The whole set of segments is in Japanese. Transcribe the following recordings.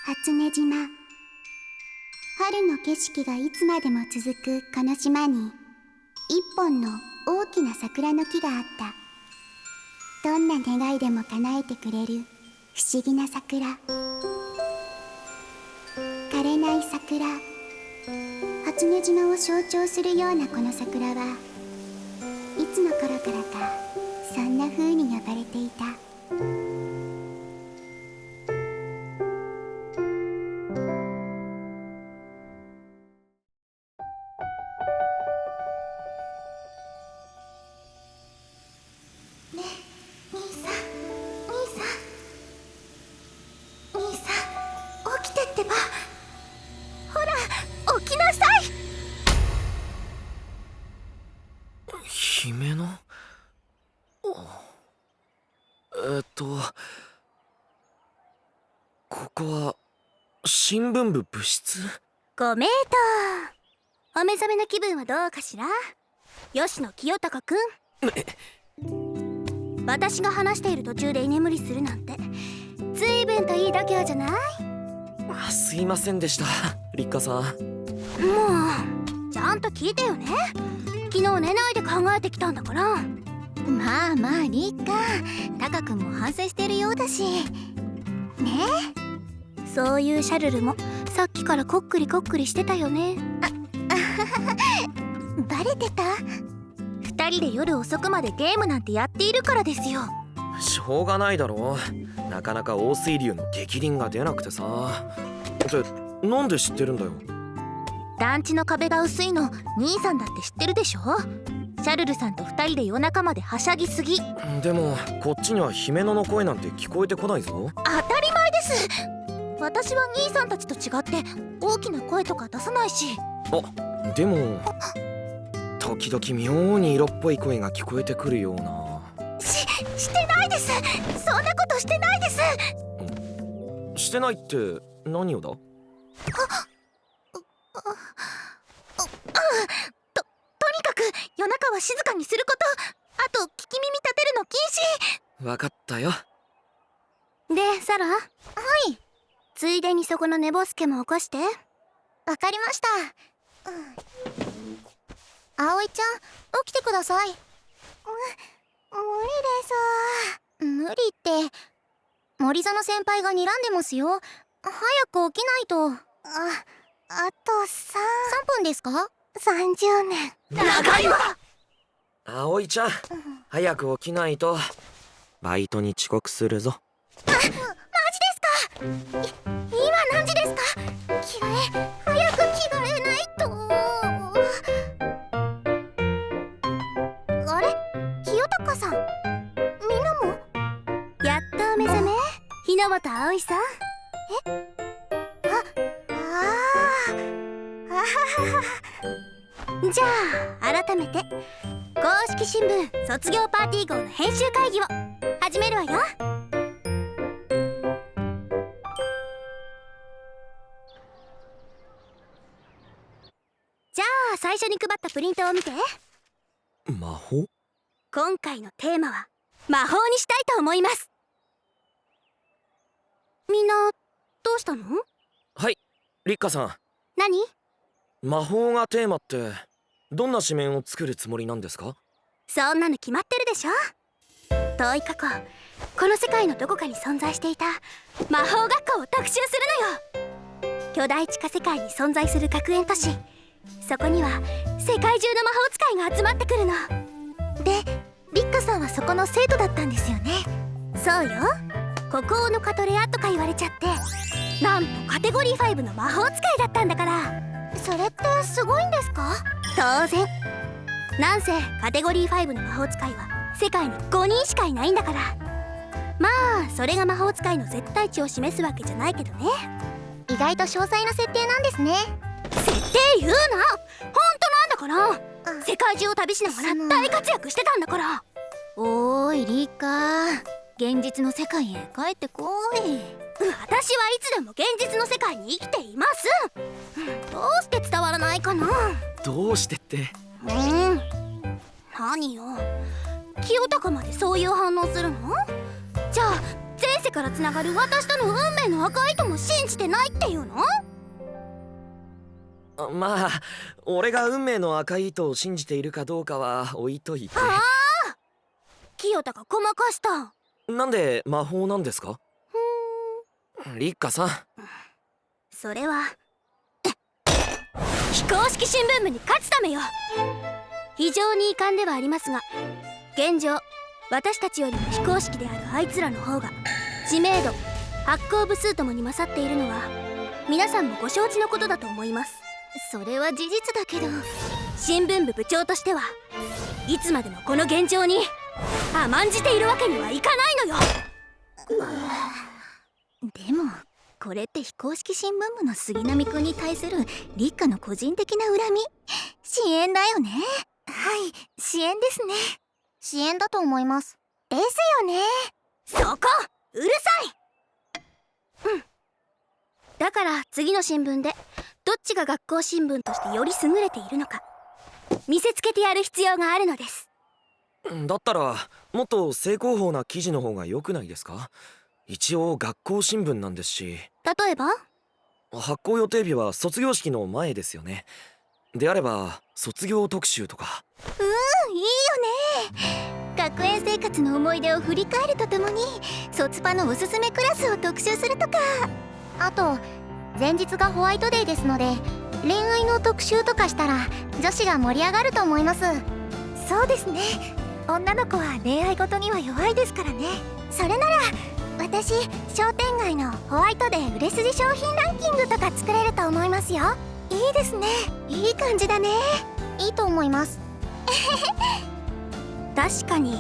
初音島。春の景色がいつまでも続くこの島に、一本の大きな桜の木があった。どんな願いでも叶えてくれる不思議な桜。枯れない桜。初音島を象徴するようなこの桜はいつの頃からかそんな風に呼ばれていた。ねえ、兄さん起きてってば。ほら起きなさい。姫のここは新聞部部室？ご名答。お目覚めの気分はどうかしら、吉野清隆くん。私が話している途中で居眠りするなんて随分といい度胸じゃない？すいませんでした、立花さん。もうちゃんと聞いてよね。昨日寝ないで考えてきたんだから。まあ立花、タカ君も反省してるようだしね。そういうシャルルもさっきからこっくりしてたよね。バレてた？二人で夜遅くまでゲームなんてやっているからですよ。しょうがないだろう、なかなか王水流の逆鱗が出なくてさ。ってなんで知ってるんだよ。団地の壁が薄いの兄さんだって知ってるでしょ。シャルルさんと二人で夜中まではしゃぎすぎ。でもこっちには姫野の声なんて聞こえてこないぞ。当たり前です。私は兄さんたちと違って大きな声とか出さないし。でも時々妙に色っぽい声が聞こえてくるような。してないです。そんなことしてないです。してないって何をだ？とにかく夜中は静かにすること、あと聞き耳立てるの禁止。わかったよ。でサラ。はい。ついでにそこの寝ぼすけも起こして。わかりました。葵ちゃん、起きてください。無理です。無理って森園先輩が睨んでますよ。早く起きないと。あと3分ですか？30年。長いわ。葵ちゃん、早く起きないとバイトに遅刻するぞ。マジですか？今何時ですか？早く着替えないと。あれ、清隆さん、みんなもやっとお目覚め？日の本葵さん。じゃあ改めて公式新聞卒業パーティー号の編集会議を始めるわよ。じゃあ最初に配ったプリントを見て。魔法？今回のテーマは魔法にしたいと思います。みんなどうしたの？はい、立花さん。何？魔法がテーマってどんな紙面を作るつもりなんですか？そんなの決まってるでしょ。遠い過去、この世界のどこかに存在していた魔法学校を特集するのよ。巨大地下世界に存在する学園都市、そこには世界中の魔法使いが集まってくるので、立花さんはそこの生徒だったんですよね。そうよ、国王のカトレアとか言われちゃって、なんとカテゴリー5の魔法使いだったんだから。それってすごいんですか？当然。なんせカテゴリー5の魔法使いは世界に5人しかいないんだから。まあそれが魔法使いの絶対値を示すわけじゃないけどね。意外と詳細な設定なんですね。設定言うな。本当なんだから。世界中を旅しながら大活躍してたんだから。おーいリカ、現実の世界へ帰ってこい。私はいつでも現実の世界に生きています。どうして伝わらないかな。どうしてって。何よ、清高までそういう反応するの？じゃあ前世からつながる私との運命の赤い糸も信じてないっていうの？まあ俺が運命の赤い糸を信じているかどうかは置いといて。清田がごまかした。なんで魔法なんですか？リッカさん。それは非公式新聞部に勝つためよ。非常に遺憾ではありますが、現状私たちよりも非公式であるあいつらの方が知名度、発行部数ともに勝っているのは皆さんもご承知のことだと思います。それは事実だけど、新聞部部長としてはいつまでもこの現状に甘んじているわけにはいかないのよ。でもこれって非公式新聞部の杉並くんに対する立花の個人的な恨み、支援だよね。はい、支援ですね。支援だと思います。ですよね。そこうるさい。だから次の新聞でどっちが学校新聞としてより優れているのか見せつけてやる必要があるのです。だったらもっと正攻法な記事の方が良くないですか？一応学校新聞なんですし。例えば？発行予定日は卒業式の前ですよね。であれば卒業特集とか。いいよね。学園生活の思い出を振り返るとともに卒パのおすすめクラスを特集するとか。あと前日がホワイトデーですので、恋愛の特集とかしたら女子が盛り上がると思います。そうですね。女の子は恋愛事には弱いですからね。それなら私、商店街のホワイトデー売れ筋商品ランキングとか作れると思いますよ。いいですね。いい感じだね。いいと思います。確かに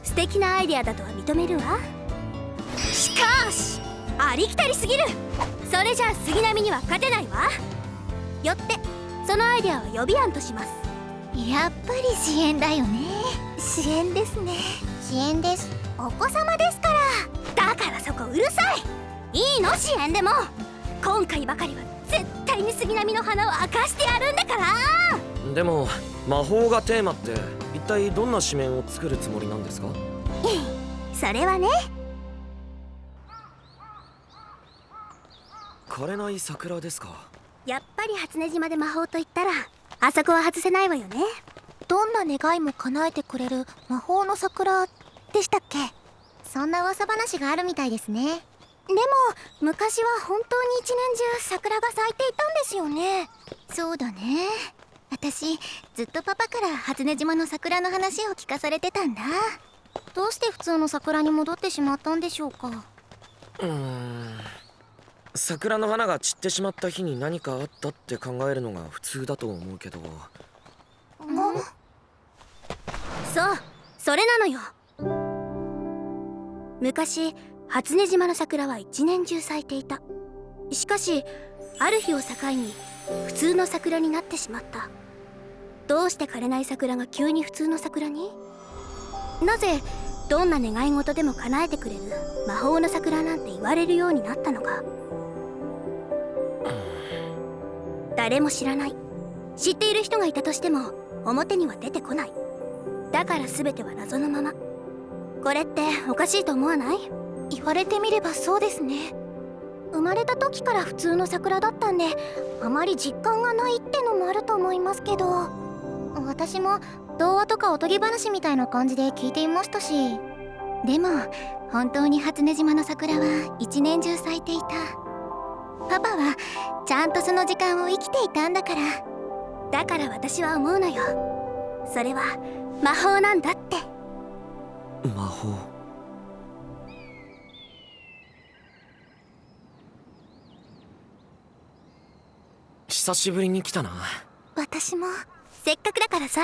素敵なアイデアだとは認めるわ。しかしありきたりすぎる。それじゃあ杉並には勝てないわ。よってそのアイデアは予備案とします。やっぱり支援だよね。支援ですね。支援です。お子様ですから。だからそこうるさい。いいの支援でも。今回ばかりは絶対に杉並の花を明かしてやるんだから。でも魔法がテーマって一体どんな紙面を作るつもりなんですか？それはね、枯れない桜ですか。やっぱり初音島で魔法と言ったらあそこは外せないわよね。どんな願いも叶えてくれる魔法の桜でしたっけ？そんな噂話があるみたいですね。でも昔は本当に一年中桜が咲いていたんですよね。そうだね。私ずっとパパから初音島の桜の話を聞かされてたんだ。どうして普通の桜に戻ってしまったんでしょうか。桜の花が散ってしまった日に何かあったって考えるのが普通だと思うけど。そう、それなのよ。昔初音島の桜は一年中咲いていた。しかしある日を境に普通の桜になってしまった。どうして枯れない桜が急に普通の桜に？なぜどんな願い事でも叶えてくれる魔法の桜なんて言われるようになったのか。誰も知らない。知っている人がいたとしても表には出てこない。だから全ては謎のまま。これっておかしいと思わない？言われてみればそうですね。生まれた時から普通の桜だったんであまり実感がないってのもあると思いますけど。私も童話とかおとぎ話みたいな感じで聞いていましたし。でも本当に初音島の桜は一年中咲いていた。パパはちゃんとその時間を生きていたんだから。だから私は思うのよ。それは魔法なんだって。魔法。久しぶりに来たな。私も。せっかくだからさ、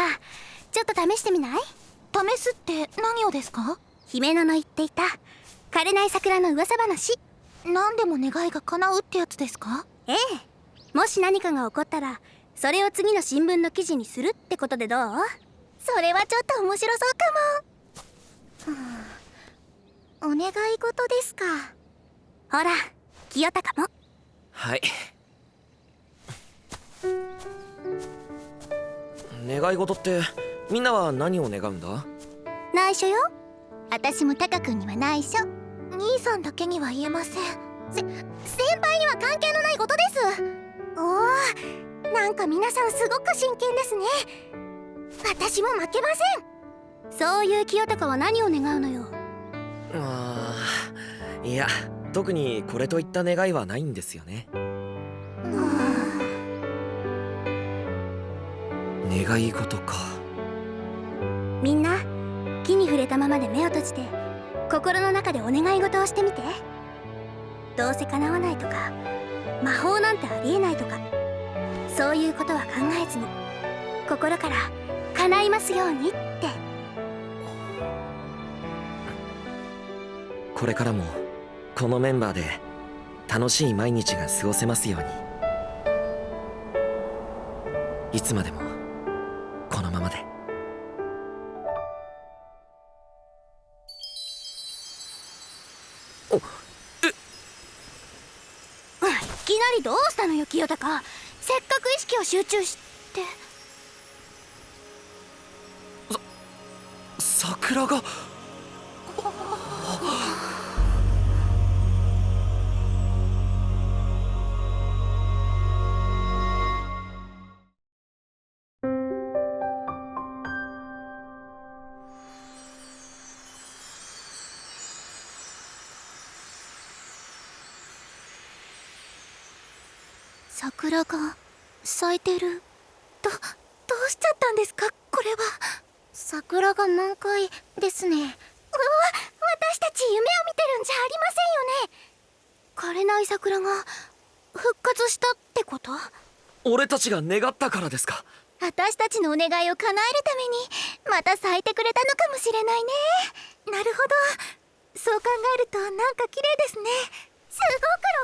ちょっと試してみない？試すって何をですか？姫野の言っていた枯れない桜の噂話。何でも願いが叶うってやつですか？ええ。もし何かが起こったらそれを次の新聞の記事にするってことでどう？それはちょっと面白そうかも。お願い事ですか。ほら、清高も。はい。願い事ってみんなは何を願うんだ？内緒よ。私もタカ君には内緒。兄さんだけには言えません。先輩には関係のないことです。おお、なんか皆さんすごく真剣ですね。私も負けません。そういう清高は何を願うのよ。いや、特にこれといった願いはないんですよね。願い事か。みんな木に触れたままで目を閉じて心の中でお願い事をしてみて。どうせ叶わないとか魔法なんてありえないとかそういうことは考えずに心から叶いますようにって。これからもこのメンバーで楽しい毎日が過ごせますように。いつまでもこのままで。いきなりどうしたのよ清高。せっかく意識を集中して。桜が。桜が咲いてる。どうしちゃったんですかこれは。桜が満開ですね。私たち夢を見てるんじゃありませんよね。枯れない桜が復活したってこと？俺たちが願ったからですか？私たちのお願いを叶えるためにまた咲いてくれたのかもしれないね。なるほど、そう考えるとなんか綺麗ですね。すごく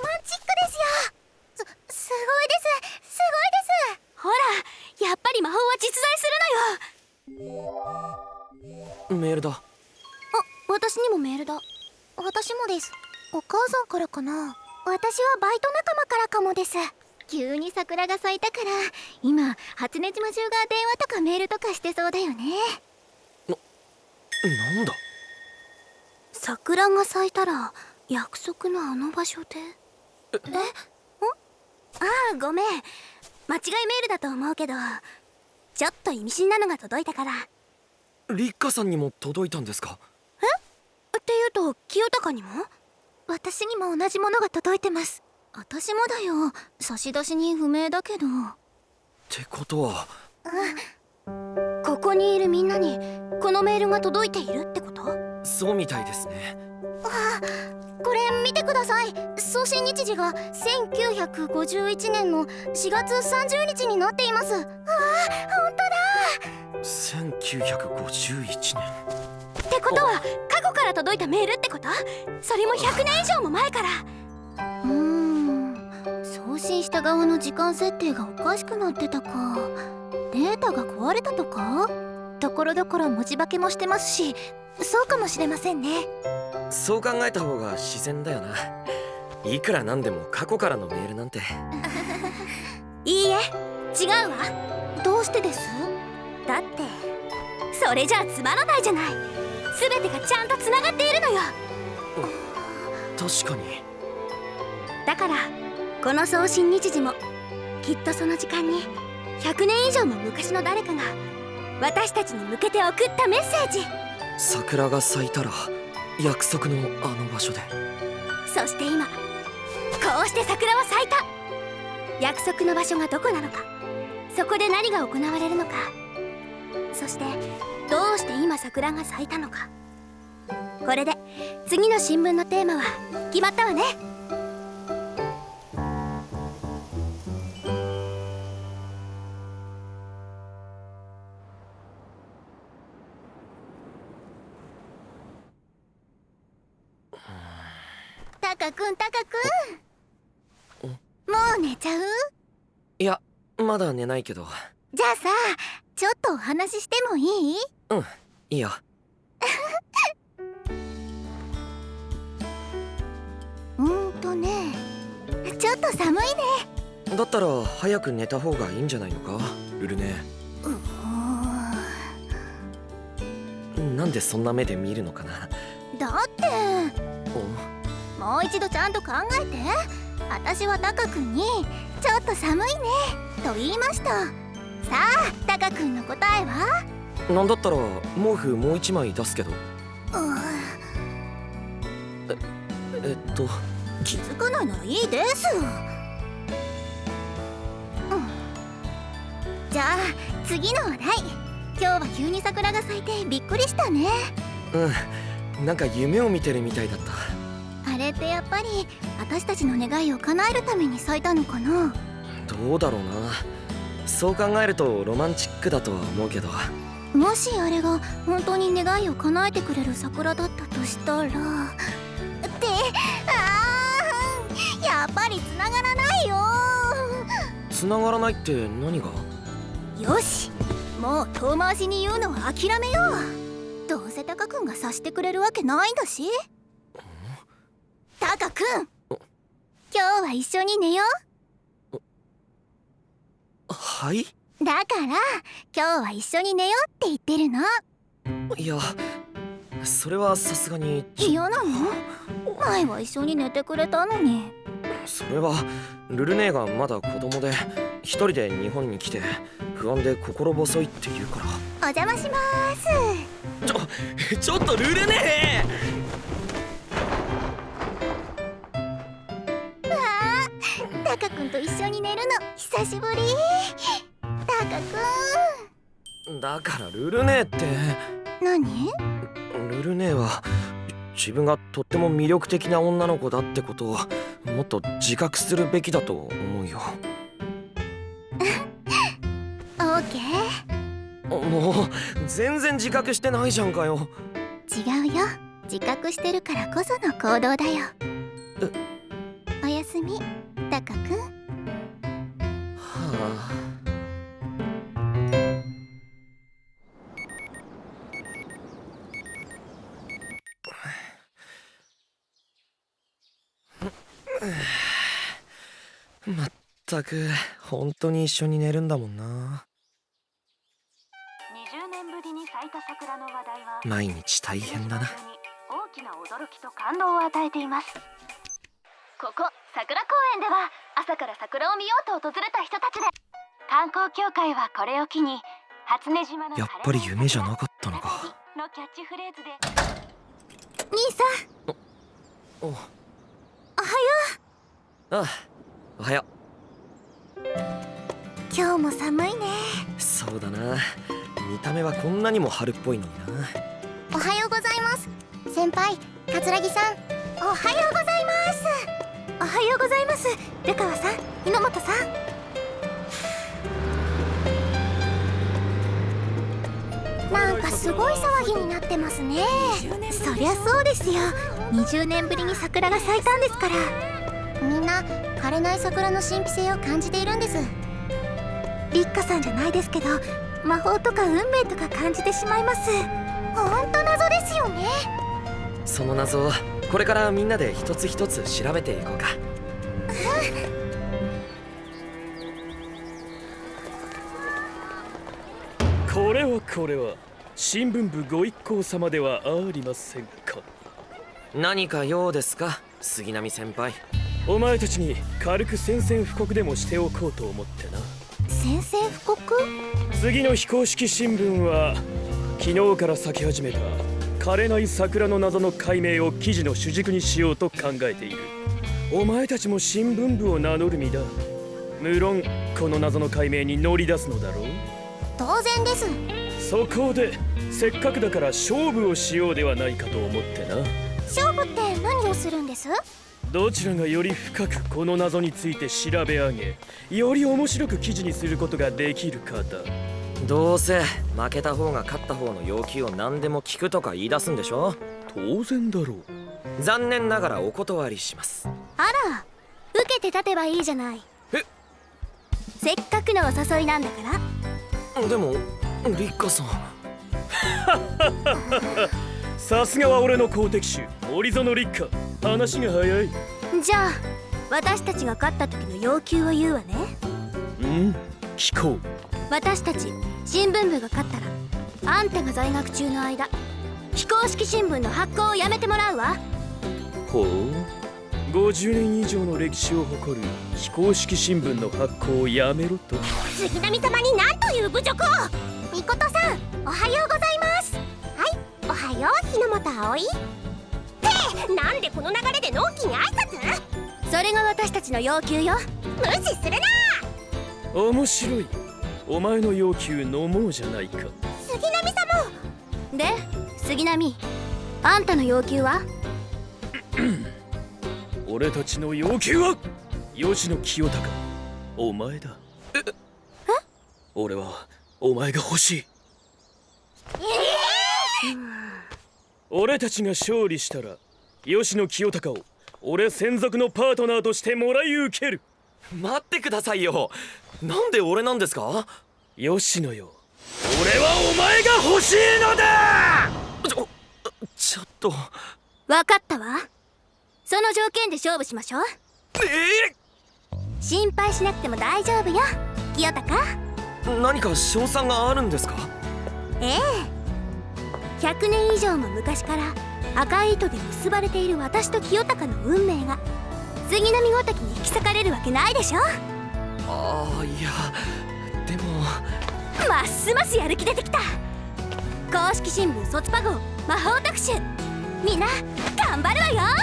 ロマンチックですよ。すごいです、すごいです。ほら、やっぱり魔法は実在するのよ。メールだ。私にもメールだ。私もです。お母さんからかな。私はバイト仲間からかもです。急に桜が咲いたから今初音島中が電話とかメールとかしてそうだよね。なんだ。桜が咲いたら約束のあの場所で。ああ、ごめん、間違いメールだと思うけどちょっと意味深なのが届いたから。リッカさんにも届いたんですか？っていうと清高にも？私にも同じものが届いてます。私もだよ。差出人不明だけど。ってことはここにいるみんなにこのメールが届いているってこと？そうみたいですね。これ見てください。送信日時が1951年の4月30日になっています。本当だ。1951年ってことは過去から届いたメールってこと？それも100年以上も前から。送信した側の時間設定がおかしくなってたか。データが壊れたとか？ところどころ文字化けもしてますし、そうかもしれませんね。そう考えた方が自然だよな。いくらなんでも過去からのメールなんて。いいえ、違うわ。どうしてです？だってそれじゃあつまらないじゃない。全てがちゃんとつながっているのよ。確かに。だからこの送信日時もきっとその時間に100年以上も昔の誰かが私たちに向けて送ったメッセージ。桜が咲いたら約束のあの場所で。そして今こうして桜は咲いた。約束の場所がどこなのか、そこで何が行われるのか、そしてどうして今桜が咲いたのか。これで次の新聞のテーマは決まったわね。タカくん、もう寝ちゃう？いや、まだ寝ないけど。じゃあさ、ちょっとお話ししてもいい？うん、いいよ。ちょっと寒いね。だったら早く寝た方がいいんじゃないのか、ルルネ。なんでそんな目で見るのかな。だっておもう一度ちゃんと考えて。私はタカ君に「ちょっと寒いね」と言いました。さあタカ君の答えは？なんだったら毛布もう一枚出すけど。気づかないならいいです。じゃあ次の話題。今日は急に桜が咲いてびっくりしたね。なんか夢を見てるみたいだった。あれってやっぱり私たちの願いを叶えるために咲いたのかな？どうだろうな。そう考えるとロマンチックだとは思うけど。もしあれが本当に願いを叶えてくれる桜だったとしたらってやっぱり繋がらないよ。繋がらないって何が？よし、もう遠回しに言うのは諦めよう。どうせタカ君が察してくれるわけないんだし。タカ君、今日は一緒に寝よう。はい？だから今日は一緒に寝ようって言ってるの。いや、それはさすがに。嫌なの？前は一緒に寝てくれたのに。それはルル姉がまだ子供で一人で日本に来て不安で心細いって言うから。お邪魔しまーす。ちょっとルル姉！タカ君と一緒に寝るの久しぶり。タカ君。だからルル姉って。何？ルル姉は自分がとっても魅力的な女の子だってことをもっと自覚するべきだと思うよ。オーケー。もう全然自覚してないじゃんかよ。違うよ、自覚してるからこその行動だよ。おやすみタカ君。はあ。まったく本当に一緒に寝るんだもんな。20年ぶりに咲いた桜の話題は毎日大変だな。大きな驚きと感動を与えています。ここ桜公園では朝から桜を見ようと訪れた人たちで、観光協会はこれを機に初音島のやっぱり夢じゃなかったのか。のキャッチフレーズで。兄さん。おおはよああ、おはよう。今日も寒いね。う。そうだな、見た目はこんなにも春っぽいのにな。おはようございます。先輩、桂木さん。おはようございます。おはようございます。ルカワさん、猪本さん。なんかすごい騒ぎになってますね。そりゃそうですよ。20年ぶりに桜が咲いたんですから。みんな枯れない桜の神秘性を感じているんです。リッカさんじゃないですけど、魔法とか運命とか感じてしまいます。ほんと謎ですよね。その謎をこれからみんなで一つ一つ調べていこうか。これは新聞部ご一行様ではありませんか。何か用ですか、杉並先輩。お前たちに軽く宣戦布告でもしておこうと思ってな。宣戦布告？次の非公式新聞は昨日から咲き始めた枯れない桜の謎の解明を記事の主軸にしようと考えている。お前たちも新聞部を名乗る身だ。無論この謎の解明に乗り出すのだろう。当然です。そこでせっかくだから勝負をしようではないかと思ってな。勝負って何をするんです？どちらがより深くこの謎について調べ上げ、より面白く記事にすることができるかだ。どうせ負けた方が勝った方の要求を何でも聞くとか言い出すんでしょ。当然だろう。残念ながらお断りします。あら、受けて立てばいいじゃない。え？せっかくのお誘いなんだから。でもリッカさん。さすがは俺の好敵手森園立花。話が早い。じゃあ私たちが勝った時の要求を言うわね。聞こう。私たち新聞部が勝ったら、あんたが在学中の間非公式新聞の発行をやめてもらうわ。ほう、50年以上の歴史を誇る非公式新聞の発行をやめろと。杉並様に何という侮辱を。みことさん、おはようございます。はい、おはよう日の本葵。ってなんでこの流れで納期に挨拶？それが私たちの要求よ。無視するな。面白い。お前の要求飲もうじゃないか。杉並様。で杉並、あんたの要求は？俺たちの要求は吉野清隆、お前だ。俺はお前が欲しい。俺たちが勝利したら吉野清隆を俺専属のパートナーとしてもらい受ける。待ってくださいよ。なんで俺なんですか？吉野よ、俺はお前が欲しいのだ。ちょっと。分かったわ。その条件で勝負しましょう。心配しなくても大丈夫よ、清隆。何か勝算があるんですか？ええ、100年以上も昔から赤い糸で結ばれている私と清隆の運命が杉並ごときに引き裂かれるわけないでしょ。ああ、いやでも。ますますやる気出てきた。公式新聞卒パ号魔法特集、みんな頑張るわよ。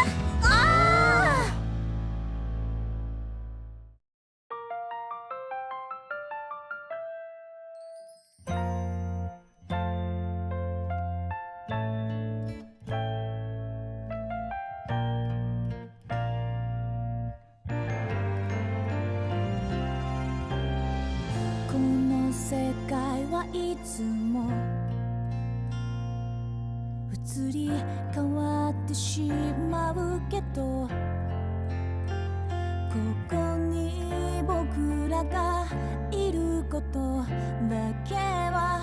この世界はいつも移り変わってしまうけど、ここに僕らがいることだけは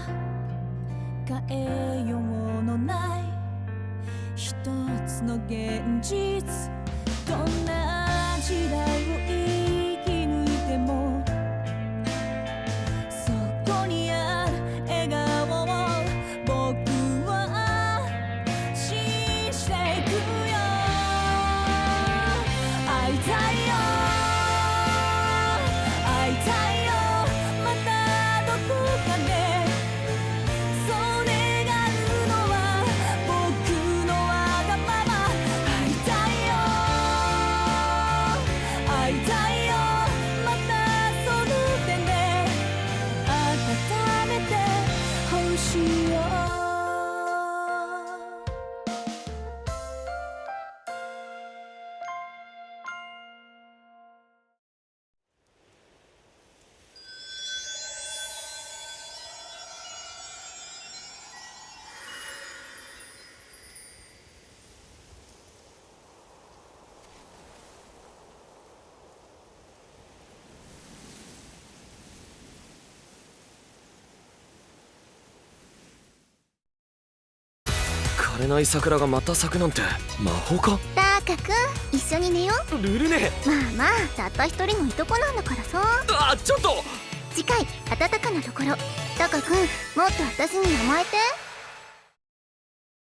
変えようのない一つの現実。どんな時代を生き抜いてもそこにある笑顔を僕は信じていくよ。会いたいよ、会いたいよ、またどこかで。そう願うのは僕のわがまま。会いたいよ、会いたいよ、またその手で温めてほしいよ。枯れない桜がまた咲くなんて魔法か？タカ君、一緒に寝よう。ルルネ。まあまあ、たった一人のいとこなんだからさ。あ、ちょっと。次回、暖かなところ。タカ君、もっと私に甘えて。